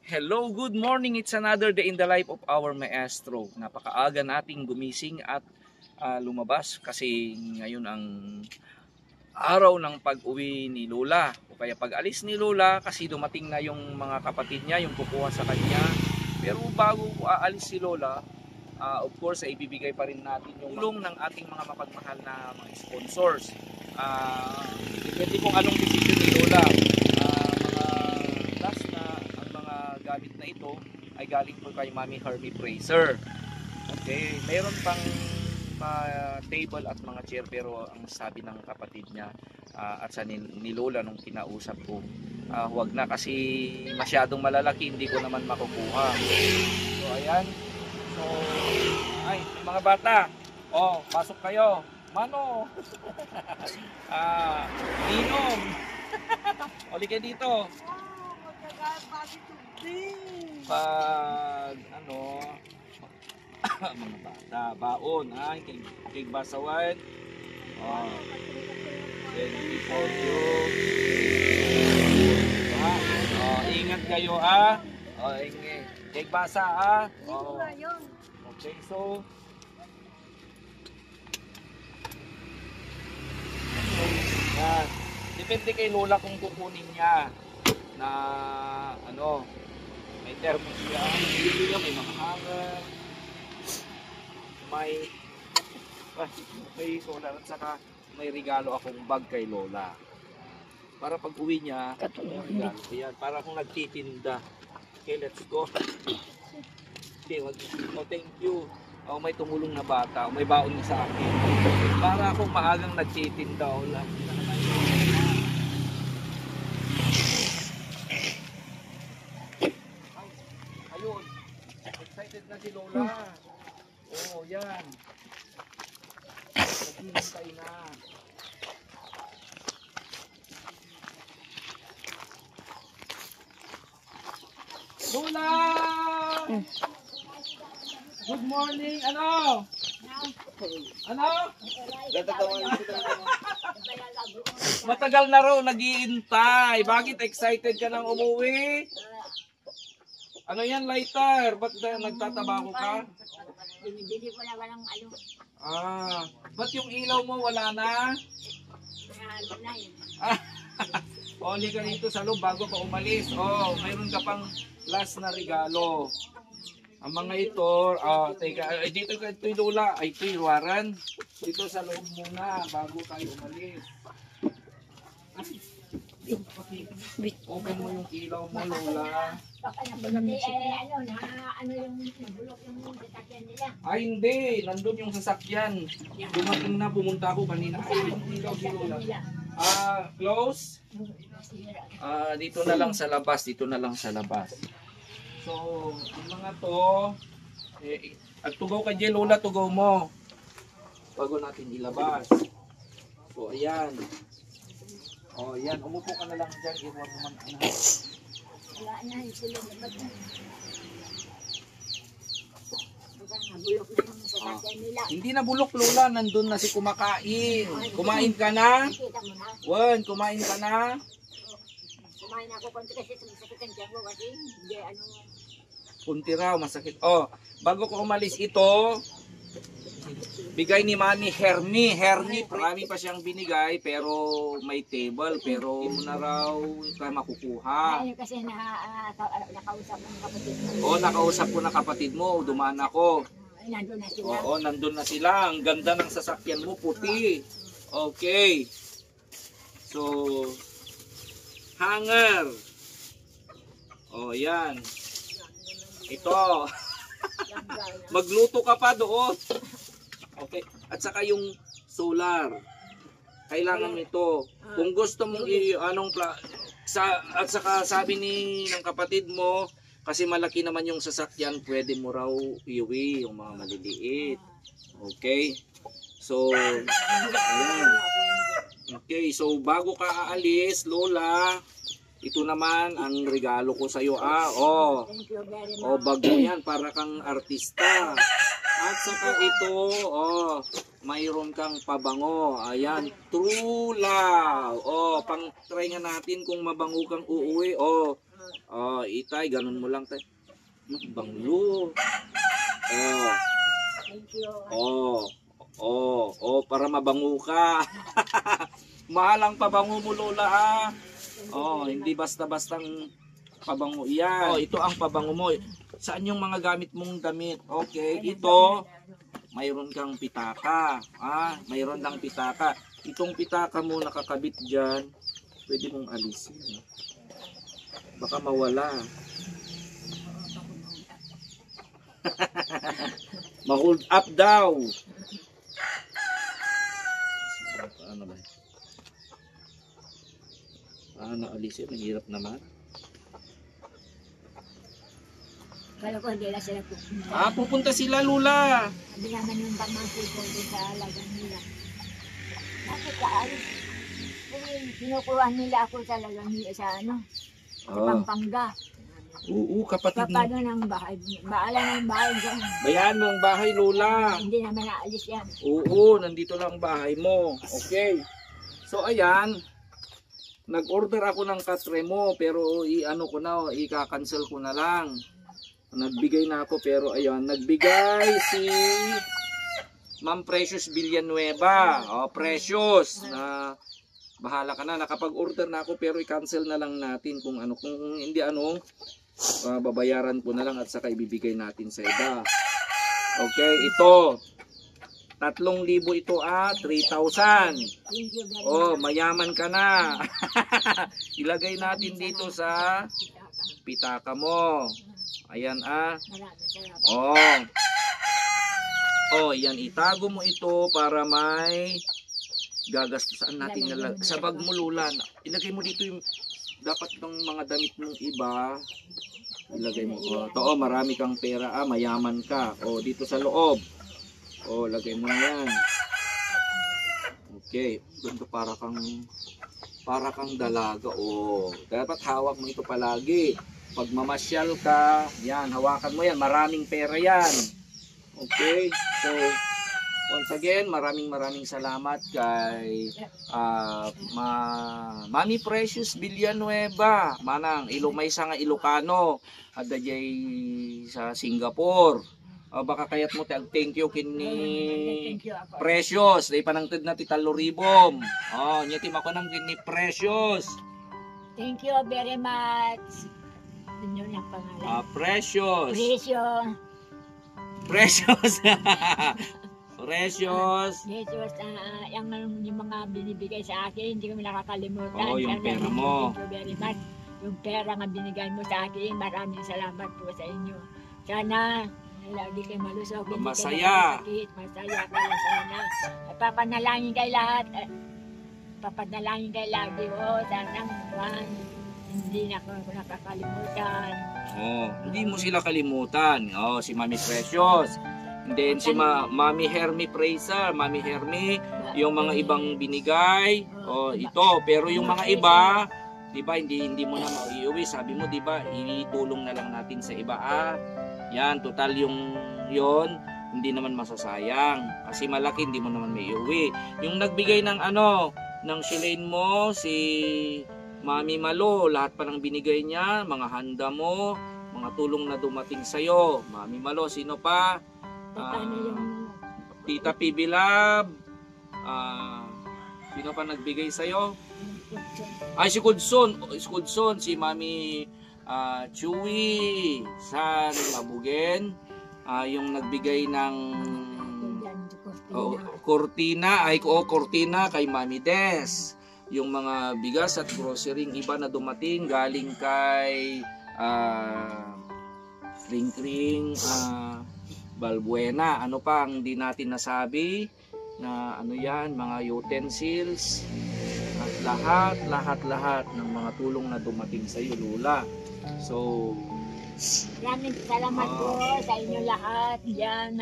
Hello, good morning. It's another day in the life of our maestro. Napakaaga nating gumising at lumabas kasi ngayon ang araw ng pag-uwi ni Lola o kaya pag-alis ni Lola kasi dumating na yung mga kapatid niya, yung kukuha sa kanya. Pero bago aalis si Lola, of course ay ibibigay pa rin natin yung tulong ng ating mga mapagmahal na mga sponsors. Depende kung anong decision ni Lola. Mga last na ang mga gamit na ito ay galing po kay Mami Hermie Fraser. Okay, mayroon pang table at mga chair pero ang sabi ng kapatid niya at sa ni Lola nung kinausap ko, huwag na kasi masyadong malalaki, hindi ko naman makukuha. So ayan. So ay mga bata, pasok kayo. Mano. Inom. Oli kayo dito. Pag mga bata, baon, kay basawan. Thank you for you. Ingat kayo ingat. Kay basa Okay, so yan. Depende kay Lola kung kukunin niya na may thermos siya, may mga hanger, may solar at saka may regalo akong bag kay Lola. Para pag uwi niya, regalo. Ayan, para akong nagtitinda. Okay, let's go. Okay, thank you. May tumulong na bata, may baon niya sa akin. Para akong maagang nagtitinda. Ayun, excited na si Lola. Yan. Naghihintay na. Lola! Good morning! Ano? Matagal na raw nag-iintay. Bakit excited ka nang umuwi? Ano yan, lighter? Ba't nagtatabako ka? Binibili ko na walang ba't yung ilaw mo wala na? Oli ka dito sa loob bago pa umalis. Mayroon ka pang last na regalo. Ang mga ito, teka, dito ka ito'y Lola, ito'y Waran. Dito sa loob muna bago tayo umalis. Open mo yung ilaw mo, Lola. Ano yung nabulok yung sasakyan nila? Ay hindi, nandun yung sasakyan. Dumating na, pumunta ako kanina. Ay, yung ilaw si Lola. Close? Dito na lang sa labas, So, ang mga to, at tugaw ka dyan, Lola, tugaw mo. Bago natin ilabas. So, ayan. Yan, umupo ka na lang dyan, iwan mo man, Wala na, isulong na ba ito? Nabulok na yung sasakyan nila. Hindi na bulok, Lola, nandun na si kumakain. Kumain ka na? Nakita mo na? Wan, kumain ka na? Kumain ako konti kasi sakit ang tiyan ko kasi hindi Kunti raw, masakit. Bago ko umalis ito, bigay ni Mami Hermie. Marami pa siyang binigay pero may table. Pero hindi mo na raw makukuha. Ayun kasi nakausap mo ng kapatid mo. Nakausap ko na kapatid mo. Dumaan ako. Nandun na sila. Nandun na sila. Ang ganda ng sasakyan mo, puti. Okay. So, hanger. Yan. Ito. Magluto ka pa doon. Okay. At saka yung solar. Kailangan nito. Kung gusto mong at saka sabi ng kapatid mo, kasi malaki naman yung sasakyan, pwede mo raw iuwi yung mga maliliit. Okay? So, ayan. Okay, so bago ka aalis, Lola, ito naman ang regalo ko sa iyo. Thank you very much. Bago yan para kang artista. At saka ito, mayroon kang pabango. Ayan, True Love. Pang try nga natin kung mabango kang uuwi. Oh, itay, ganun mo lang tay. Banglo. Oh. Thank you. Para mabango ka. Mahal ang pabango mo, Lola, ah. Oh, hindi basta-bastang pabango yan. Oh, ito ang pabango mo. Saan yung mga gamit mong damit? Okay, ito, mayroon kang pitaka. Ah, mayroon lang pitaka. Itong pitaka mo nakakabit dyan, pwede mong alisin. Baka mawala. Ma-hold up daw. Paano ba? Paano alisin? Mahirap naman. Kala ko hindi na sila pupunta. Ah, pupunta sila, Lula. Sabi naman yung pamangkin ko doon sa alagang nila. Bakit kaalis? Kinukuha nila ako sa alagang nila sa ano? Sa Pampanga. Oo, kapatid mo. Paano ng bahay? Baala ng bahay dyan. Bayaan mo ang bahay, Lola. Hindi naman naalis yan. Oo, nandito lang ang bahay mo. Okay. So, ayan. Nag-order ako ng katremo, pero i-ano ko na, i-cancel ko na lang. Nagbigay na ako, pero ayan, nagbigay si Ma'am Precious Villanueva. Oh, Precious. Na bahala ka na, nakapag-order na ako, pero i-cancel na lang natin kung ano, kung hindi ano, babayaran ko na lang at saka ibibigay natin sa iba. Okay, ito 3,000 ito 3,000. Thank you very Oh, much. mayaman ka na. Ilagay natin dito sa pitaka mo. Ayan Maraming salamat. Oh, yan, itago mo ito para may gagastusan natin sa bag mo, Lola. Ilagay mo dito yung dapat ng mga damit mong iba. Ilagay mo. Oh, marami kang pera, mayaman ka. Oh, dito sa loob. Oh, lagay mo na yan. Okay, ganito para kang dalaga. Oh, dapat hawak mo ito palagi. Pag mamasyal ka, yan, hawakan mo yan. Maraming pera yan. Okay, so once again, maraming salamat kay Mami Precious Villanueva. Manang, may isa nga Ilocano. Adajay sa Singapore. Baka kayat mo thank you kini Thank you ako. Precious. Day panangtid na ti 3,000. Oh, nyetim ako nang kini Precious. Thank you very much. Yun yung pangalan. Precious. Precious. Precious. Precious. Jesus, yung mga binibigay sa akin, hindi kami nakakalimutan. Oo, yung Sana, pera mo. Thank you very much. Yung pera nga binigay mo sa akin, maraming salamat po sa inyo. Sana, lagi kayo malusog. hindi Masaya. kayo nakakasakit, masaya kayo sana. At papanalangin kayo lahat. Papanalangin kayo lagi. Sana, hindi na ako nakakalimutan. Hindi mo sila kalimutan. Si Mami Precious. And then si Mami Hermie Praiser, Mami Hermie, yung mga ibang binigay, ito. Pero yung mga iba, di ba, hindi mo na maiuwi. Sabi mo, di ba, itulong na lang natin sa iba. Yan, total yon hindi naman masasayang. Kasi malaki, hindi mo naman maiuwi. Yung nagbigay ng ng shilane mo, si Mami Malo, lahat pa ng binigay niya, mga handa mo, mga tulong na dumating sa'yo. Mami Malo, sino pa? Tita PB Lab. Sino pa nagbigay sa'yo? Ay, si Kudson, si Mami Chewy San Mabugen. Yung nagbigay ng Cortina, Cortina kay Mami Des. Yung mga bigas at grocery iba na dumating galing kay Ring Balbuena. Ano pa ang di natin nasabi na yan, mga utensils at lahat ng mga tulong na dumating sa iyo, Lola. So, maraming salamat po sa inyo lahat. Yan,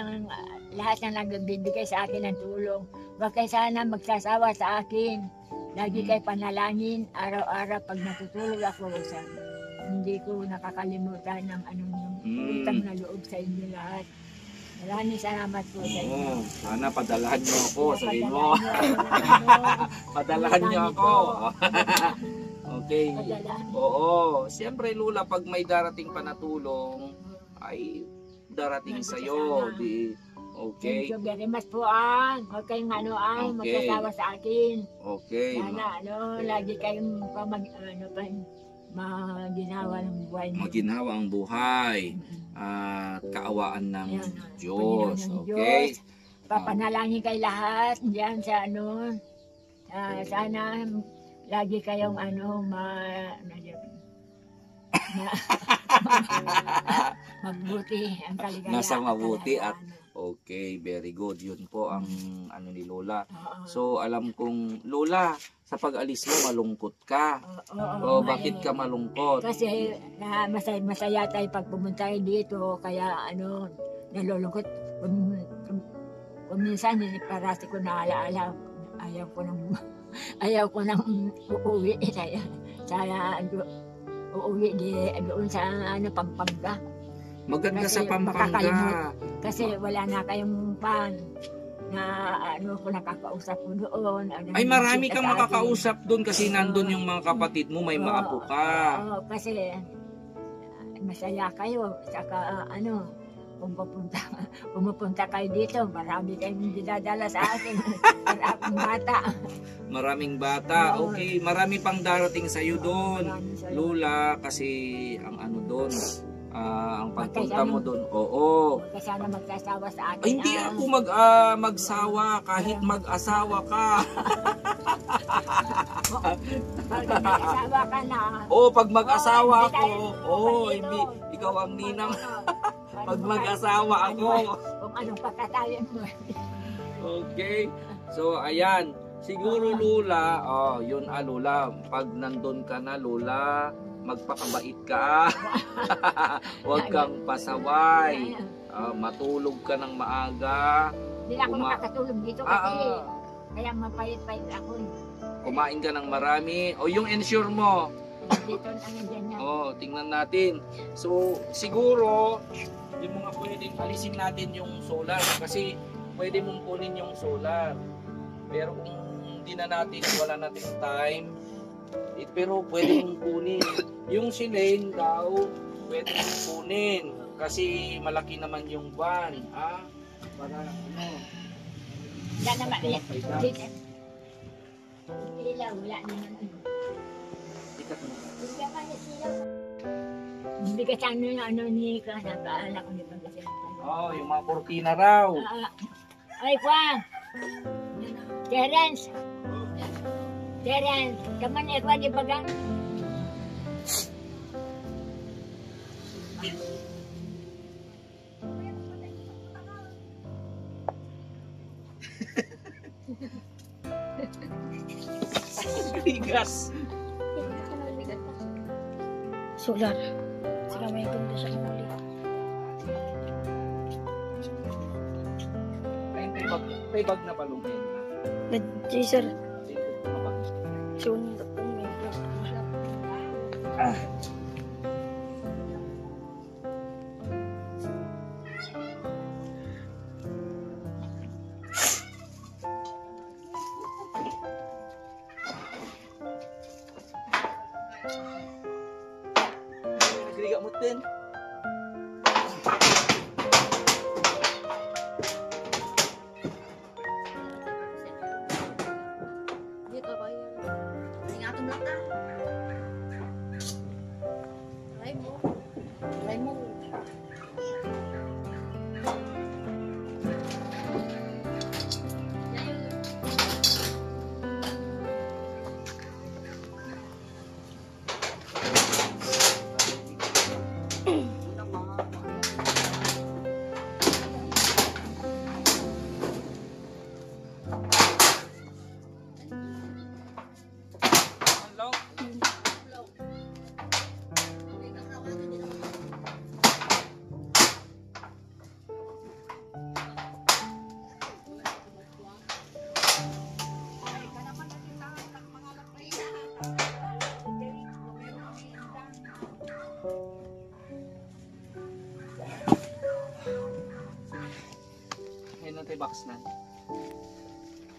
lahat na nagbibigay sa akin ng tulong. Huwag kayo sana magsasawa sa akin. Lagi kayo panalangin, araw-araw pag natutulog ako, hindi ko nakakalimutan ng utang na loob sa inyo lahat. Maraming salamat po sa inyo. Sana padalahan niyo ako, sabihin mo. Padalahan niyo ako. Okay. Padala. Oo. Siyempre, Lola, pag may darating pa na tulong, ay darating sa'yo. Di, okay. Thank you very much po Huwag kayong Okay. magsasawa sa akin. Okay. Sana lagi kayong maginawa ng buhay niyo. Maginhawa ang buhay at kaawaan ng Ayan, Diyos. Panginoon ng Okay? Diyos. Papanalangin kay lahat diyan sa sana lagi kayong magbuti ang kaligayahan. Nasa mabuti at talaga, okay, very good. Yun po ang ni Lola. Oo. So, alam kong, Lola, sa pag-alis mo, malungkot ka. Oo, Bakit ka malungkot? Kasi masaya tayo pag pumunta tayo dito, kaya nalulungkot. Kung minsan, parati ko naalaala, ayaw ko nang uuwi. Saya uuwi doon sa Pampanga. Maganda sa Kasi Pampanga. makakalimot. Kasi wala na kayong kung nakakausap ko doon. Ay, marami kang sa akin. makakausap doon kasi nandun yung mga kapatid mo, may maapo ka. Oo, kasi masaya kayo. Saka kung pumupunta kayo dito, marami kayong dinadala sa akin. Maraming bata. Maraming bata. Oo. Okay, marami pang darating sa'yo doon. Maraming sa'yo. Lola, kasi ang doon, ang pagpunta Magkasama. mo doon, oo. Kasi sana magsasawa sa akin. Ay, hindi ako magsawa kahit mag-asawa ka. Pag nag-asawa ka na. Oo, pag mag-asawa Oo, ako, hindi hindi, tayo- ikaw ang ninang. Pag Ano- mag-asawa ako. Kung anong pagkatayan mo. Okay. So, ayan. Siguro, Lola, yun Lola, pag nandun ka na, Lola, magpakabait ka. Huwag kang pasaway. Matulog ka ng maaga. Hindi na ako makakatulog dito kasi. Kaya mapait-pait ako. Kumain ka ng marami. O yung ensure mo. Dito na nandiyan yan. Tingnan natin. So, siguro, hindi mo nga pwedeng alisin natin yung solar. Kasi, pwede mong kunin yung solar. Pero kung hindi na natin, wala natin time, pero pwede mong kunin. Yung silane daw, pwede mong kunin. Kasi malaki naman yung van. Para Wala naman. Dito. Dito. Ilaw, wala naman. Hindi ka saan ni ka, nakaala ko ni Pagkasinan. Yung mga kurtina raw. Ay, Juan! Terence! Terence! Kaman eh, Juan, di baga? Bigas. Solar. Saka may ganda siya muli. May bag na palungkin na. Nag-chaser. Soon, tapos may Nagriga mo din. dito kayo. Ingatong lang ka. Try mo. Try mo. Ngayon natin box na.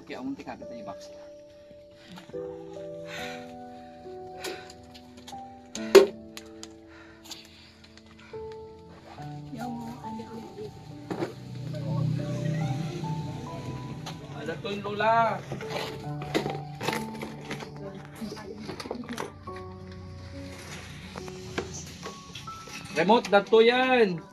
Okay, amunti ka tayo box na. Ito yung Lola. Remote, dato yan.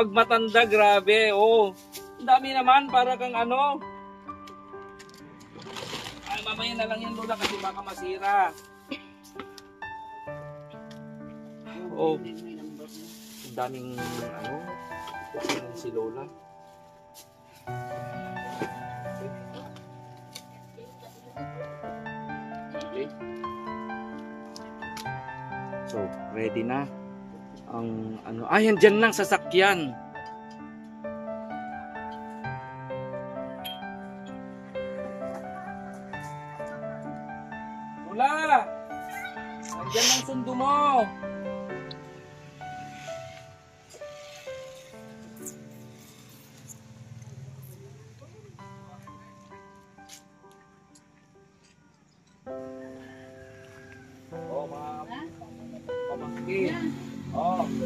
Pag matanda, grabe. Oh, ang dami naman para kang ano. Ay, mamaya na lang yan, Lola, kasi baka masira. Oh, ang daming ano, si Lola. Okay. So, ready na ang ano. Ayan, dyan lang sasakyan. Lola! Andyan ang sundo mo. Oh, mga pamangkin. Oh. Anong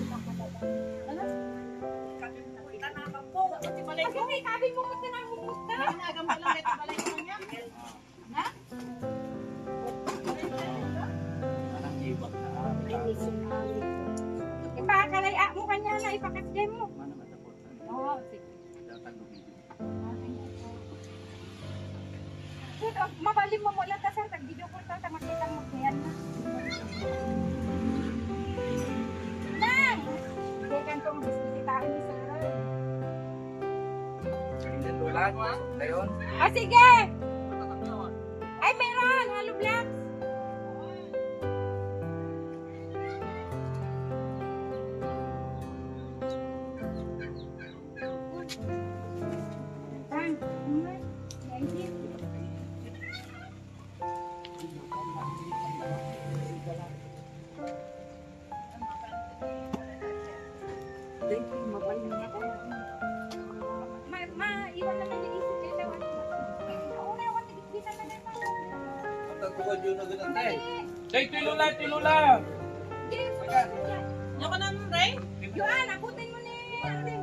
ibag na Ipakalaya mo kanya na ipakasday mo. Mana matapos. Oo, sige. Datang lumili. Mabalim mo mula ka sir, tag-video ko ito, makita mo yan na. Nang! Hindi ka itong bisisitaan ni sir. Ayun, Lola. Ngayon. Ah, sige! Ay, meron! Halo blocks! Maiwan naman yung isip kayo na wala. Oo na, wala tigit-kita na naman. Pagtagpuan yun na ganun tayo. Tay, Lola, Lola. Yoko na mo, Ray? Yuan, abutin mo ni Arvin.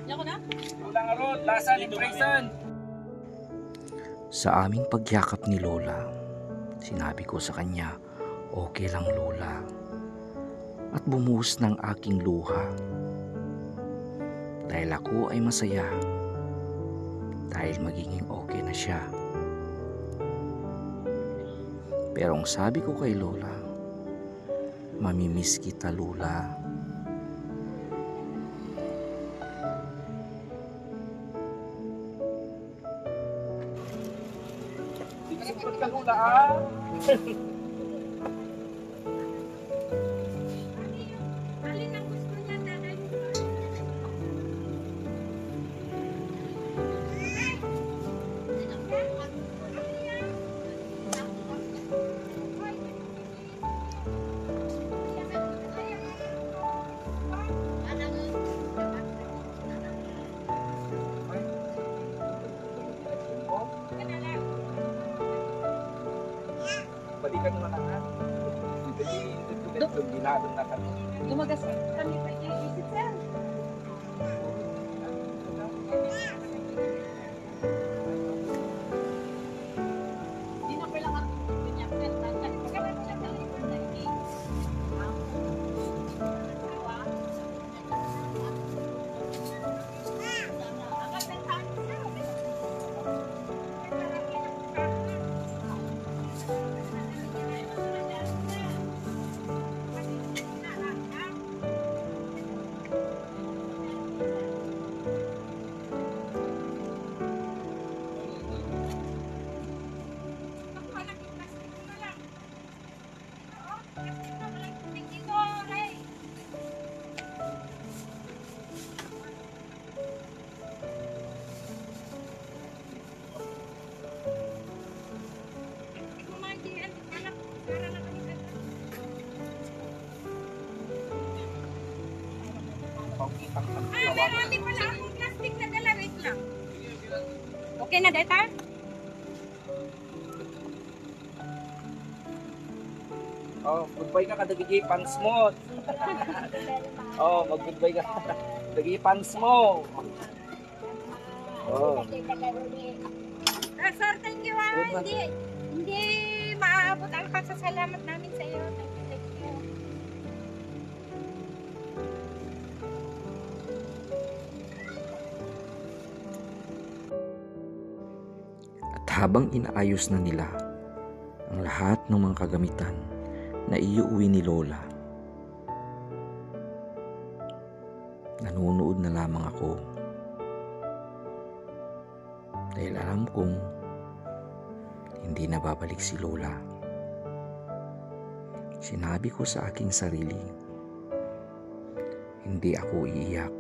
Yoko na? Lola nga ron, lasa ni Grayson. Sa aming pagyakap ni Lola, sinabi ko sa kanya, okay lang Lola. At bumuhos ng aking luha. Dahil ako ay masaya. Dahil magiging okay na siya. Pero ang sabi ko kay Lola, mamimiss kita Lola. Sipot ka Lola ah. Alin ang gusto niya, tatay? Balikan mo na nga. Hindi ginadong na kami. Dumagas kami pa niya. Isip sir. Hindi na kailangan niya. Pagkakas siya sa likod na kitang Marami pala akong plastic na dala. Wait lang. Okay na, Deta? Oh, goodbye ka kadagigi pants mo. Oh, mag-goodbye ka. Dagigi pants mo. Oh. Sir, thank you ha. Good man. Hindi maaabot ang pagsasalamat namin sa iyo. Thank you, thank you. At habang inaayos na nila ang lahat ng mga kagamitan na iuwi ni Lola, nanonood na lamang ako dahil alam kong hindi na babalik si Lola. Sinabi ko sa aking sarili, hindi ako iiyak.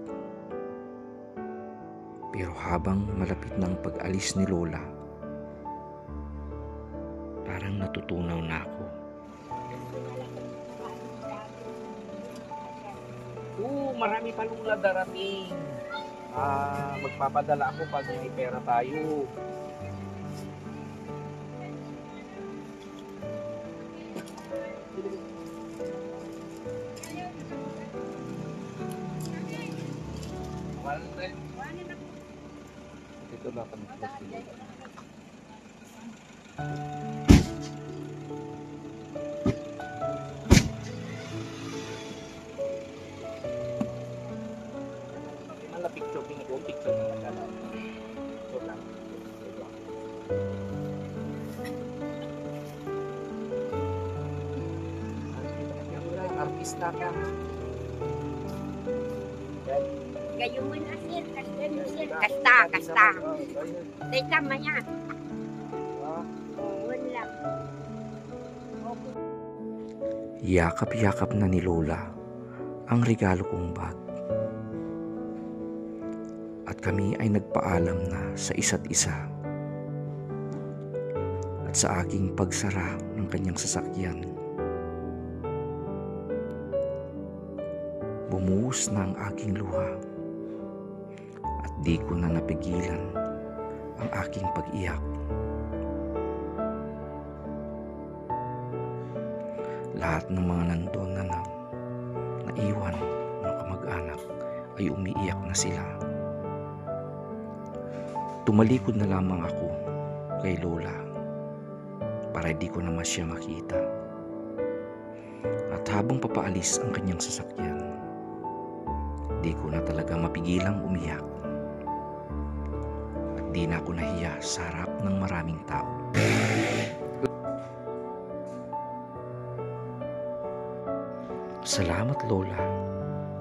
Pero habang malapit ng pag-alis ni Lola, parang natutunaw na ako. Marami pa lula darating. Magpapadala ako pag may pera tayo. Dito na kami. Picture na nagkala. So lang. Artista ka. Gayon mo na sir. Kasta. Deta, maya. Wala. Yakap-yakap na ni Lola ang regalo kong bag. At kami ay nagpaalam na sa isa't isa. At sa aking pagsara ng kanyang sasakyan, bumuhos na ang aking luha at di ko na napigilan ang aking pag-iyak. Lahat ng mga nandun na naiwan ng kamag-anak ay umiiyak na sila. Tumalikod na lamang ako kay Lola para di ko naman siya makita. At habang papaalis ang kanyang sasakyan, di ko na talaga mapigilang umiyak. At di na ako nahiya sa harap ng maraming tao. Salamat Lola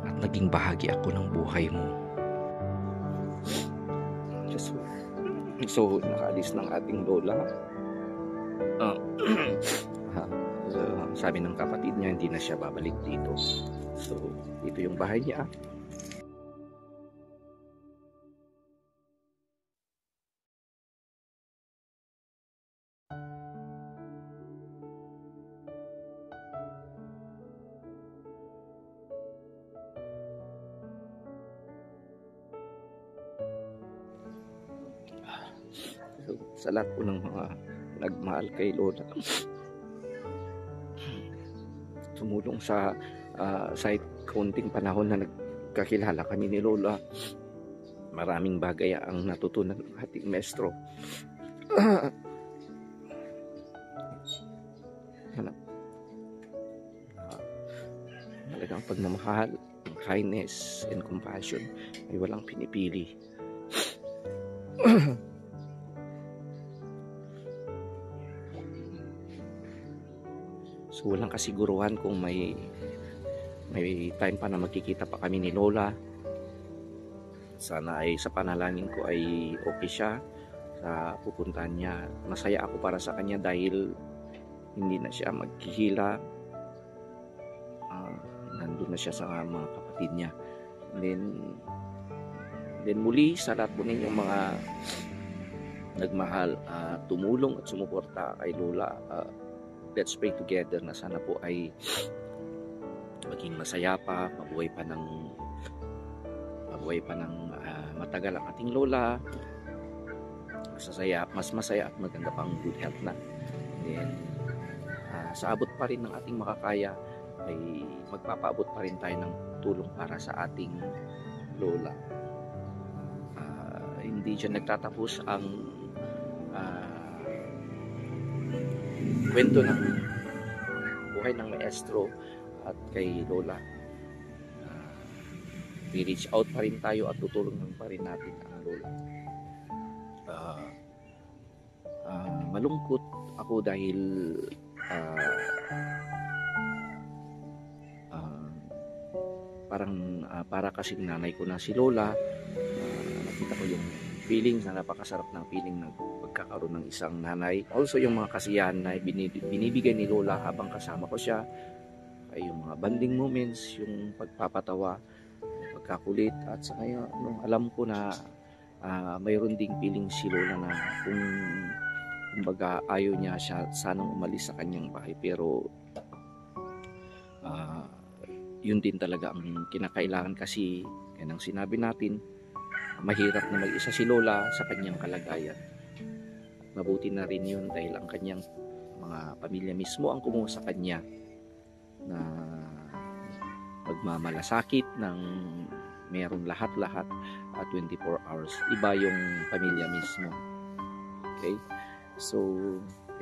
at naging bahagi ako ng buhay mo. So, nakaalis ng ating Lola. Sabi ng kapatid niya, hindi na siya babalik dito. So, ito yung bahay niya. So, sa lahat po ng mga nagmahal kay Lola, tumulong sa kaunting panahon na nagkakilala kami ni Lola, maraming bagay ang natutunan ng ating maestro. Talagang pagmamahal, kindness, and compassion ay walang pinipili. So walang kasiguruhan kung may time pa na magkikita pa kami ni Lola. Sana ay sa panalangin ko ay okay siya sa pupuntahan niya. Masaya ako para sa kanya dahil hindi na siya maghihila. Nandun na siya sa mga kapatid niya. Then muli sa lahat po ninyong mga nagmahal, tumulong at sumuporta kay Lola, let's pray together na sana po ay maging masaya pa, mabuhay pa ng makabuhay pa ng matagal ang ating lola, mas masaya at maganda pang good health na. And then, sa abot pa rin ng ating makakaya ay magpapaabot pa rin tayo ng tulong para sa ating lola. Hindi dyan nagtatapos ang kwento ng buhay ng maestro at kay lola. I-reach out pa rin tayo at tutulungan pa rin natin ang lola. Malungkot ako dahil para kasing nanay ko na si lola. Nakita ko yung feelings na napakasarap ng feeling ng pagkakaroon ng isang nanay. Also yung mga kasiyahan na binibigay ni lola habang kasama ko siya, ay yung mga bonding moments, yung pagpapatawa, pagkakulit, at saka yung alam ko na mayroon ding feeling si lola na kumbaga ayaw niya siya sanang umalis sa kanyang bahay, pero yun din talaga ang kinakailangan kasi yan ang sinabi natin, mahirap na mag-isa si lola sa kanyang kalagayan. Mabuti na rin yun dahil ang kanyang mga pamilya mismo ang kumuha sa kanya na magmamalasakit ng meron lahat-lahat at 24 hours. Iba yung pamilya mismo. Okay? So,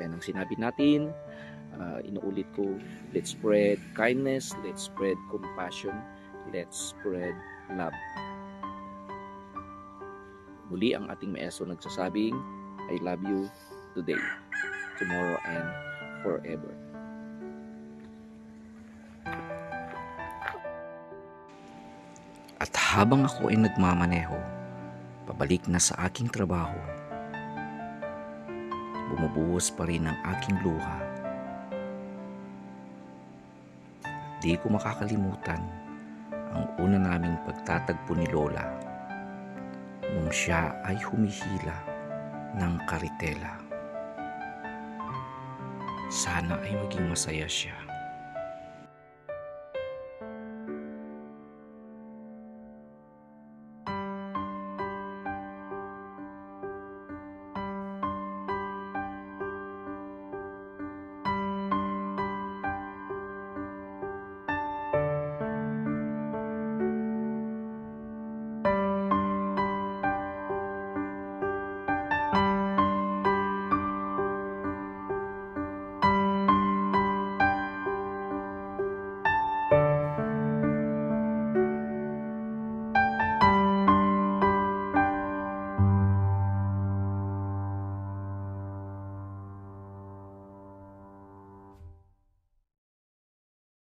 yan ang sinabi natin. Inuulit ko, let's spread kindness, let's spread compassion, let's spread love. Muli ang ating maestro nagsasabing, I love you today, tomorrow, and forever. At habang ako ay nagmamaneho, pabalik na sa aking trabaho, bumubuhos pa rin ang aking luha. Di ko makakalimutan ang una naming pagtatagpo ni lola nung siya ay humihila ng karitela. Sana ay maging masaya siya.